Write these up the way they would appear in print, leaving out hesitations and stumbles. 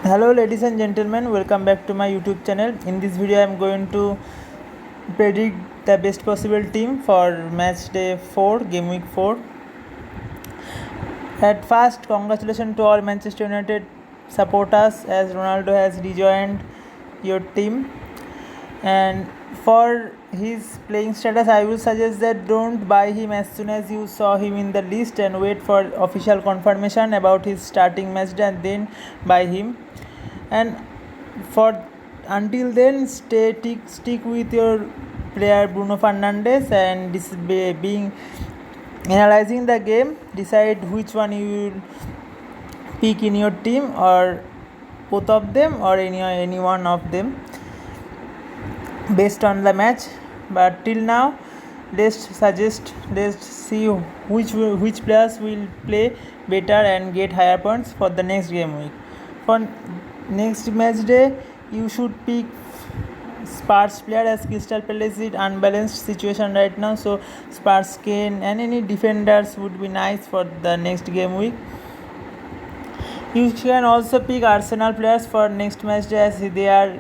Hello ladies and gentlemen, welcome back to my YouTube channel. In this video I am going to predict the best possible team for match day 4, game week 4. At first, congratulations to all Manchester United supporters as Ronaldo has rejoined your team. And for his playing status, I will suggest that don't buy him as soon as you saw him in the list and wait for official confirmation about his starting match day and then buy him. And for until then, stick with your player Bruno Fernandes and being analyzing the game, decide which one you will pick in your team, or both of them, or any one of them based on the match. But till now, let's see which players will play better and get higher points for the next game week. For next match day, you should pick Spurs player as Crystal Palace is unbalanced situation right now, so Spurs Kane and any defenders would be nice for the next game week. You can also pick Arsenal players for next match day, as they are,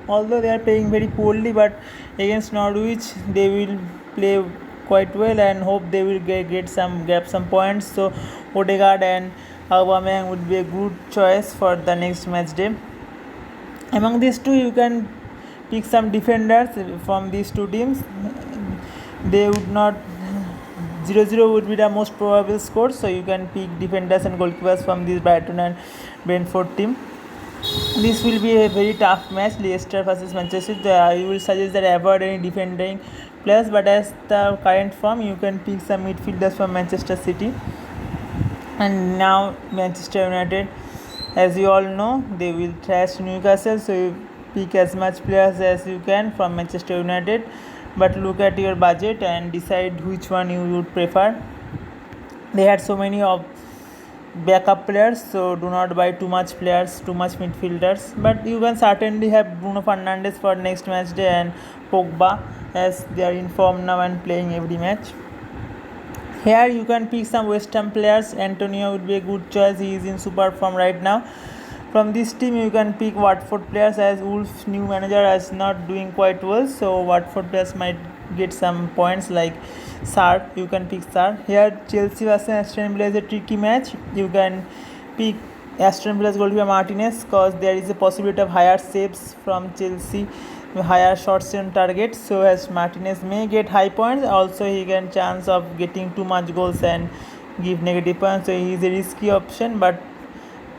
although they are playing very poorly, but against Norwich they will play quite well and hope they will grab some points. So Odegaard and Aubameyang would be a good choice for the next match day. Among these two, you can pick some defenders from these two teams. They would not 0-0 would be the most probable score, so you can pick defenders and goalkeepers from this Brighton and Brentford team. This will be a very tough match, Leicester versus Manchester City. I will suggest that avoid any defending players, but as the current form, you can pick some midfielders from Manchester City. And now Manchester United, as you all know, they will trash Newcastle, so you pick as much players as you can from Manchester United, but look at your budget and decide which one you would prefer. They had so many of backup players, so do not buy too much midfielders, but you can certainly have Bruno Fernandes for next match day and Pogba, as they are in form now and playing every match. Here you can pick some West Ham players. Antonio would be a good choice, he is in super form right now. From this team you can pick Watford players, as Wolves new manager is not doing quite well, so Watford players might get some points, like Sarr. You can pick Sarr. Here Chelsea versus Aston Villa is a tricky match. You can pick Aston Villa's goalkeeper Martinez, because there is a possibility of higher saves from Chelsea, higher shots on target, so as Martinez may get high points. Also he can chance of getting too much goals and give negative points, so he is a risky option, but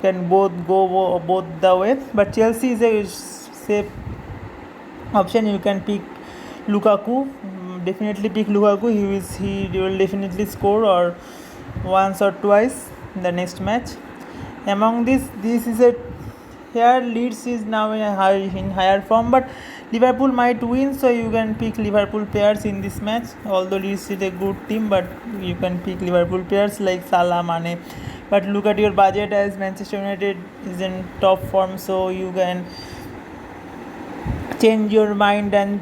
can both the way. But Chelsea is a safe option. You can pick Lukaku. Definitely pick Lukaku. He will definitely score or once or twice in the next match. Among this is a, here Leeds is now in higher form, but Liverpool might win, so you can pick Liverpool players in this match. Although Leeds is a good team, but you can pick Liverpool players like Salah, Mane. But look at your budget, as Manchester United is in top form, so you can change your mind and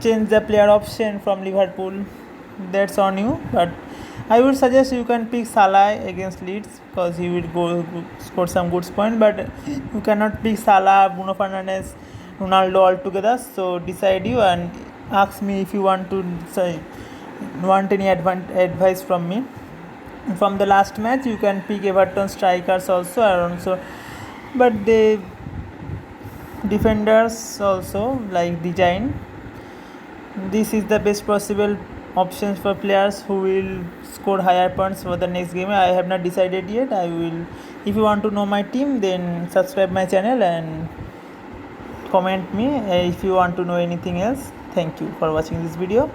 change the player option from Liverpool. That's on you, but I would suggest you can pick Salah against Leeds, because he will go score some good points, but you cannot pick Salah, Bruno Fernandes, Ronaldo all together. So decide you and ask me if you want any advice from me. From the last match, you can pick Everton strikers also, but the defenders also, like Dejan. This is the best possible options for players who will score higher points for the next game. I have not decided yet. I will. If you want to know my team, then subscribe my channel and comment me if you want to know anything else. Thank you for watching this video.